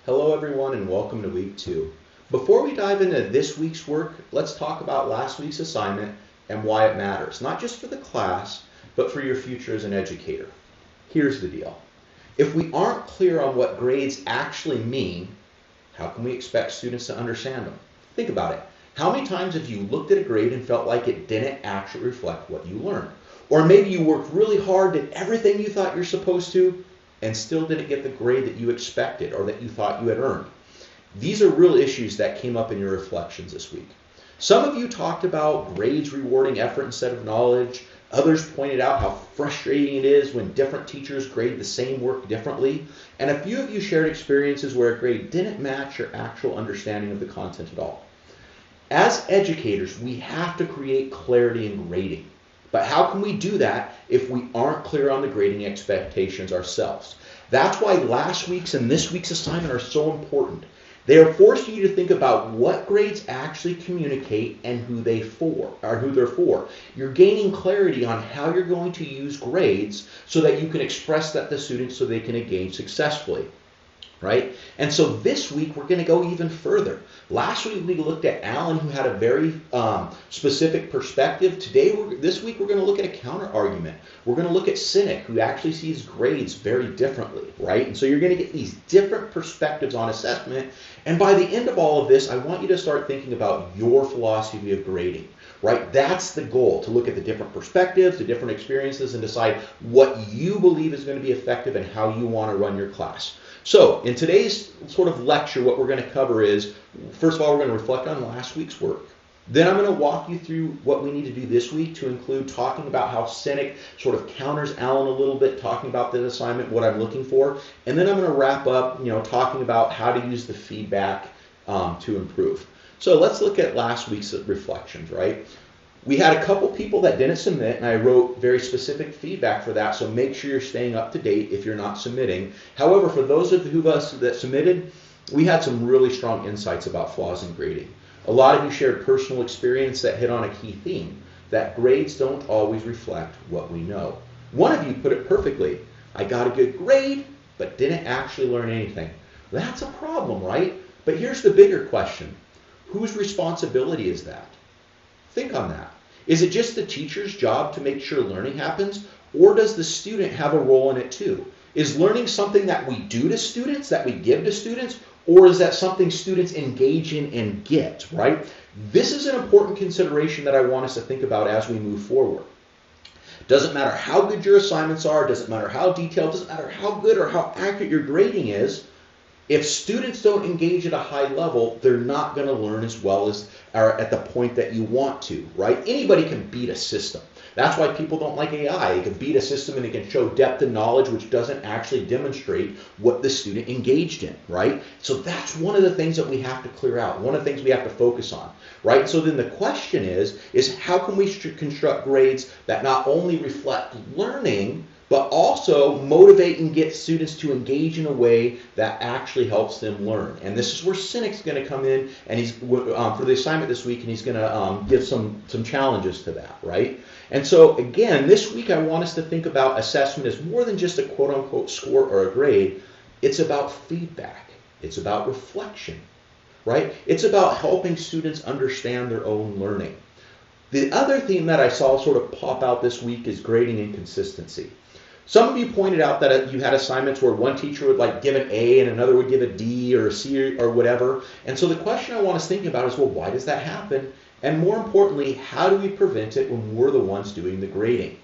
Hello everyone and welcome to week 2. Before we dive into this week's work, let's talk about last week's assignment and why it matters, not just for the class, but for your future as an educator. Here's the deal. If we aren't clear on what grades actually mean, how can we expect students to understand them? Think about it. How many times have you looked at a grade and felt like it didn't actually reflect what you learned? Or maybe you worked really hard, did everything you thought you're supposed to, and still didn't get the grade that you expected or that you thought you had earned. These are real issues that came up in your reflections this week. Some of you talked about grades rewarding effort instead of knowledge. Others pointed out how frustrating it is when different teachers grade the same work differently. And a few of you shared experiences where a grade didn't match your actual understanding of the content at all. As educators, we have to create clarity in grading. But how can we do that if we aren't clear on the grading expectations ourselves? That's why last week's and this week's assignment are so important. They are forcing you to think about what grades actually communicate and who they're for. You're gaining clarity on how you're going to use grades so that you can express that to students so they can engage successfully. Right? And so this week we're going to go even further. Last week we looked at Alan, who had a very specific perspective. This week we're going to look at a counter argument. We're going to look at Cynic, who actually sees grades very differently, right? And so you're going to get these different perspectives on assessment. And by the end of all of this, I want you to start thinking about your philosophy of grading. Right? That's the goal, to look at the different perspectives, the different experiences, and decide what you believe is going to be effective and how you want to run your class. So in today's sort of lecture, what we're going to cover is, first of all, we're going to reflect on last week's work. Then I'm going to walk you through what we need to do this week to include talking about how Cynic sort of counters Alan a little bit, talking about the assignment, what I'm looking for. And then I'm going to wrap up, talking about how to use the feedback to improve. So let's look at last week's reflections, right? We had a couple people that didn't submit, and I wrote very specific feedback for that, so make sure you're staying up to date if you're not submitting. However, for those of us that submitted, we had some really strong insights about flaws in grading. A lot of you shared personal experience that hit on a key theme, that grades don't always reflect what we know. One of you put it perfectly. I got a good grade, but didn't actually learn anything. That's a problem, right? But here's the bigger question. Whose responsibility is that? Think on that. Is it just the teacher's job to make sure learning happens, or does the student have a role in it too? Is learning something that we do to students, that we give to students, or is that something students engage in and get, right? This is an important consideration that I want us to think about as we move forward. Doesn't matter how good your assignments are, doesn't matter how detailed, doesn't matter how good or how accurate your grading is. If students don't engage at a high level, they're not going to learn as well as are at the point that you want to, right? Anybody can beat a system. That's why people don't like AI. It can beat a system and it can show depth of knowledge which doesn't actually demonstrate what the student engaged in, right? So that's one of the things that we have to clear out, one of the things we have to focus on, right? So then the question is how can we construct grades that not only reflect learning, but also motivate and get students to engage in a way that actually helps them learn. And this is where Cynic's going to come in, and he's for the assignment this week, and he's going to give some challenges to that, right? And so again, this week I want us to think about assessment as more than just a quote-unquote score or a grade. It's about feedback. It's about reflection, right? It's about helping students understand their own learning. The other theme that I saw sort of pop out this week is grading inconsistency. Some of you pointed out that you had assignments where one teacher would give an A and another would give a D or a C or whatever. And so the question I want us thinking about is, well, why does that happen? And more importantly, how do we prevent it when we're the ones doing the grading?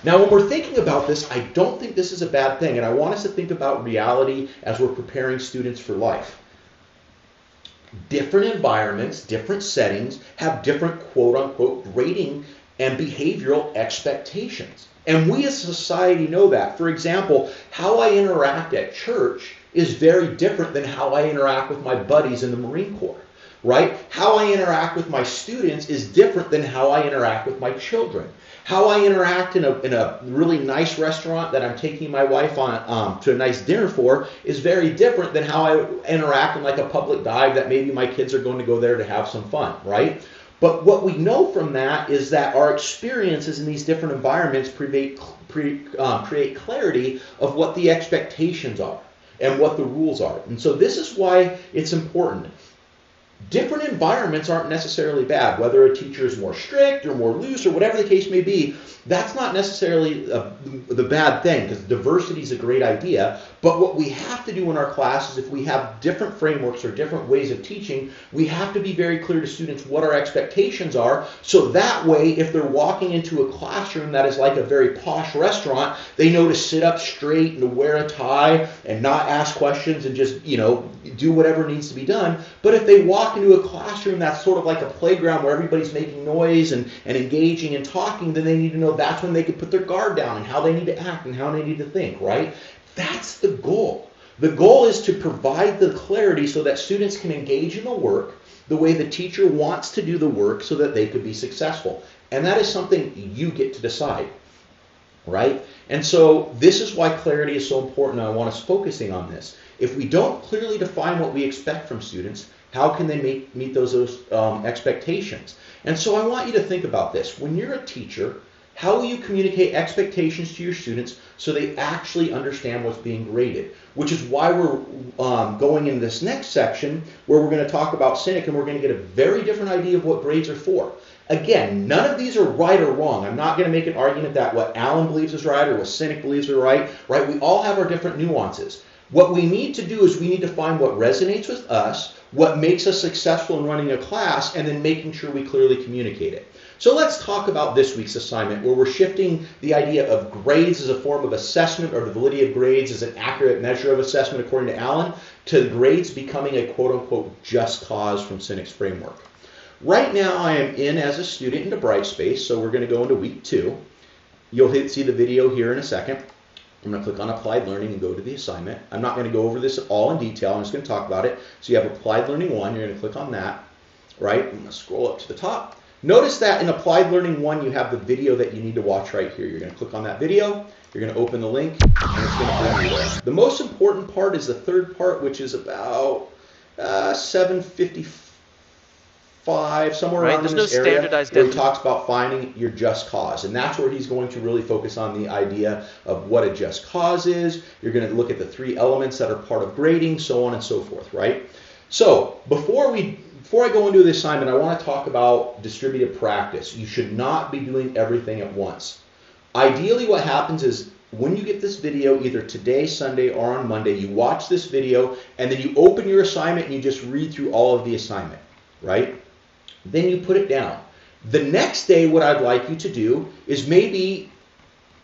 Now, when we're thinking about this, I don't think this is a bad thing. And I want us to think about reality as we're preparing students for life. Different environments, different settings have different quote-unquote grading and behavioral expectations. And we as a society know that. For example, how I interact at church is very different than how I interact with my buddies in the Marine Corps, right? How I interact with my students is different than how I interact with my children. How I interact in a really nice restaurant that I'm taking my wife on to a nice dinner for is very different than how I interact in like a public dive that maybe my kids are going to go there to have some fun, right? But what we know from that is that our experiences in these different environments create clarity of what the expectations are. and what the rules are. And so this is why it's important. Different environments aren't necessarily bad. Whether a teacher is more strict or more loose or whatever the case may be, that's not necessarily the bad thing, because diversity is a great idea. But what we have to do in our classes, if we have different frameworks or different ways of teaching, we have to be very clear to students what our expectations are, so that way if they're walking into a classroom that is like a very posh restaurant, they know to sit up straight and to wear a tie and not ask questions and just, do whatever needs to be done. But if they walk into a classroom that's sort of like a playground where everybody's making noise and engaging and talking, then they need to know that's when they can put their guard down and how they need to act and how they need to think, right? That's the goal. The goal is to provide the clarity so that students can engage in the work the way the teacher wants to do the work so that they could be successful. And that is something you get to decide, right? And so this is why clarity is so important, and I want us focusing on this. If we don't clearly define what we expect from students, how can they meet those expectations? And so I want you to think about this. When you're a teacher, how will you communicate expectations to your students so they actually understand what's being graded? Which is why we're going in this next section where we're going to talk about Cynic, and we're going to get a very different idea of what grades are for. Again, none of these are right or wrong. I'm not going to make an argument that what Alan believes is right or what Cynic believes is right. We all have our different nuances. What we need to do is we need to find what resonates with us, what makes us successful in running a class, and then making sure we clearly communicate it. So let's talk about this week's assignment, where we're shifting the idea of grades as a form of assessment, or the validity of grades as an accurate measure of assessment according to Alan, to grades becoming a quote-unquote just cause from Cynic's framework. Right now I am in as a student into Brightspace, so we're going to go into week 2. You'll see the video here in a second. I'm going to click on Applied Learning and go to the assignment. I'm not going to go over this all in detail. I'm just going to talk about it. So you have Applied Learning 1. You're going to click on that, right? I'm going to scroll up to the top. Notice that in Applied Learning 1, you have the video that you need to watch right here. You're going to click on that video. You're going to open the link, and it's going to bring you there. The most important part is the third part, which is about 7:55, somewhere around in this area, where he talks about finding your just cause. And that's where he's going to really focus on the idea of what a just cause is. You're going to look at the 3 elements that are part of grading, so on and so forth, right? So before I go into the assignment, I want to talk about distributed practice. You should not be doing everything at once. Ideally, what happens is when you get this video, either today, Sunday, or on Monday, you watch this video, and then you open your assignment and you just read through all of the assignment, right? Then you put it down. The next day, what I'd like you to do is maybe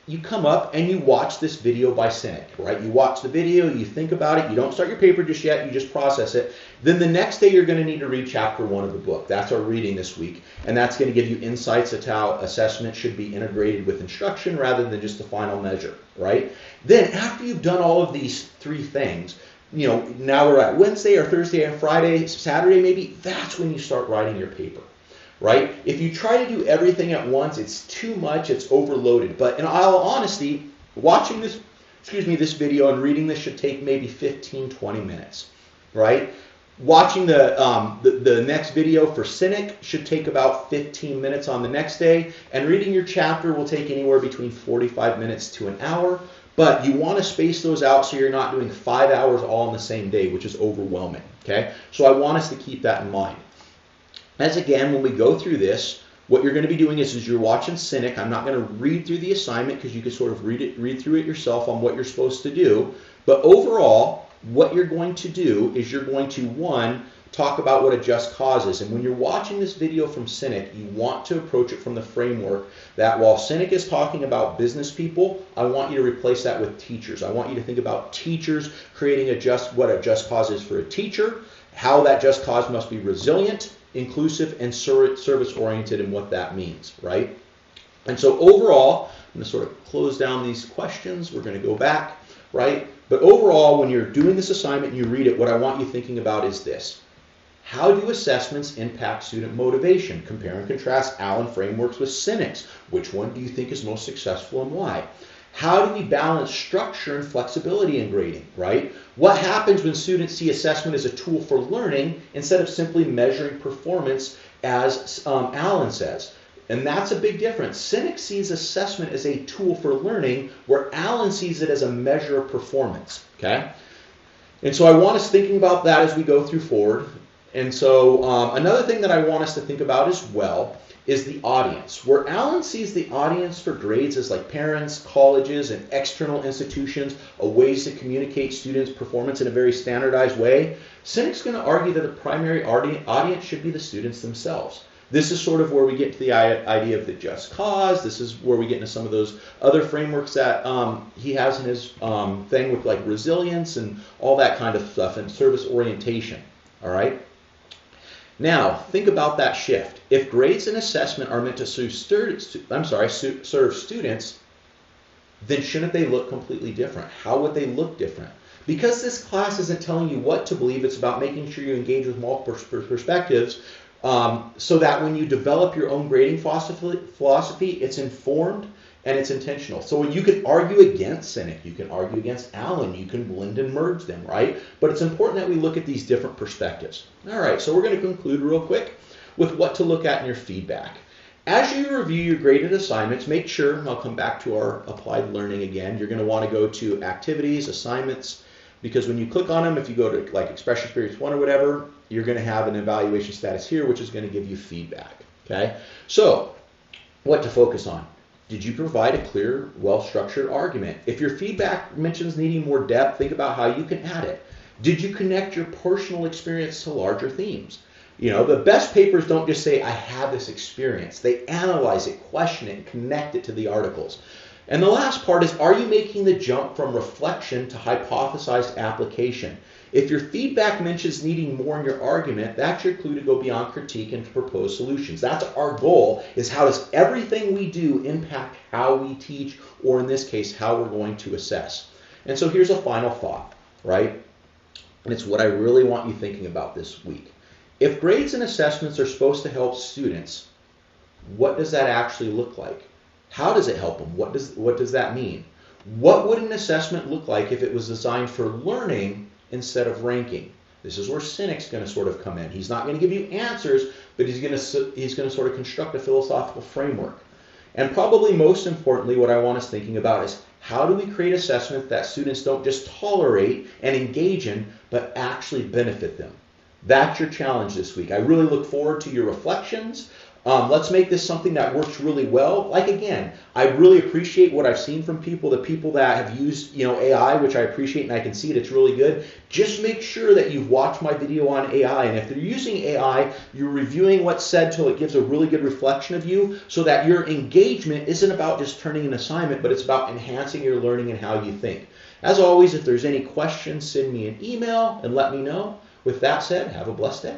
you come up and you watch this video by Cynic, right? You watch the video, you think about it, you don't start your paper just yet, you just process it. Then the next day you're going to need to read chapter 1 of the book. That's our reading this week. And that's going to give you insights into how assessment should be integrated with instruction rather than just the final measure, right? Then after you've done all of these 3 things, now we're at Wednesday or Thursday and Friday, Saturday maybe, that's when you start writing your paper, right? If you try to do everything at once, it's too much, it's overloaded. But in all honesty, watching this video and reading this should take maybe 15-20 minutes, right? Watching the next video for Cynic should take about 15 minutes on the next day, and reading your chapter will take anywhere between 45 minutes to an hour. But you want to space those out so you're not doing 5 hours all on the same day, which is overwhelming, okay? So I want us to keep that in mind. As again, when we go through this, what you're going to be doing is you're watching Cynic. I'm not going to read through the assignment because you can sort of read through it yourself on what you're supposed to do. But overall, what you're going to do is you're going to, 1, talk about what a just cause is. And when you're watching this video from Cynic, you want to approach it from the framework that while Cynic is talking about business people, I want you to replace that with teachers. I want you to think about teachers creating what a just cause is for a teacher, how that just cause must be resilient, inclusive, and service-oriented, and what that means, right? And so overall, I'm going to sort of close down these questions. We're going to go back, right? But overall, when you're doing this assignment and you read it, what I want you thinking about is this. How do assessments impact student motivation? Compare and contrast Allen frameworks with Cynic's. Which one do you think is most successful and why? How do we balance structure and flexibility in grading, right? What happens when students see assessment as a tool for learning instead of simply measuring performance, as Allen says? And that's a big difference. Cynic sees assessment as a tool for learning, where Allen sees it as a measure of performance, okay? And so I want us thinking about that as we go through forward. And so another thing that I want us to think about as well is the audience. Where Alan sees the audience for grades as like parents, colleges, and external institutions, a ways to communicate students' performance in a very standardized way, Sinek's going to argue that the primary audience should be the students themselves. This is sort of where we get to the idea of the just cause. This is where we get into some of those other frameworks that he has in his thing with like resilience and all that kind of stuff and service orientation. All right. Now, think about that shift. If grades and assessment are meant to serve students, then shouldn't they look completely different? How would they look different? Because this class isn't telling you what to believe, it's about making sure you engage with multiple perspectives so that when you develop your own grading philosophy, it's informed and it's intentional. So you can argue against Sinek, you can argue against Allen, you can blend and merge them, right? But it's important that we look at these different perspectives. All right, so we're going to conclude real quick with what to look at in your feedback. As you review your graded assignments, make sure, and I'll come back to our applied learning again, you're going to want to go to activities, assignments, because when you click on them, if you go to like Expression Experience 1 or whatever, you're going to have an evaluation status here, which is going to give you feedback, okay? So, what to focus on? Did you provide a clear, well-structured argument? If your feedback mentions needing more depth, think about how you can add it. Did you connect your personal experience to larger themes? You know, the best papers don't just say, I had this experience. They analyze it, question it, and connect it to the articles. And the last part is, are you making the jump from reflection to hypothesized application? If your feedback mentions needing more in your argument, that's your clue to go beyond critique and to propose solutions. That's our goal, is how does everything we do impact how we teach, or in this case, how we're going to assess. And so here's a final thought, right? And it's what I really want you thinking about this week. If grades and assessments are supposed to help students, what does that actually look like? How does it help them? What does that mean? What would an assessment look like if it was designed for learning instead of ranking? This is where Sinek's going to sort of come in. He's not going to give you answers, but he's going to sort of construct a philosophical framework. And probably most importantly, what I want us thinking about is, how do we create assessment that students don't just tolerate and engage in, but actually benefit them? That's your challenge this week. I really look forward to your reflections. Let's make this something that works really well. Like again, I really appreciate what I've seen from people, the people that have used AI, which I appreciate and I can see it's really good. Just make sure that you've watched my video on AI, and if they're using AI, you're reviewing what's said till it gives a really good reflection of you, so that your engagement isn't about just turning an assignment, but it's about enhancing your learning and how you think. As always, if there's any questions, send me an email and let me know. With that said, have a blessed day.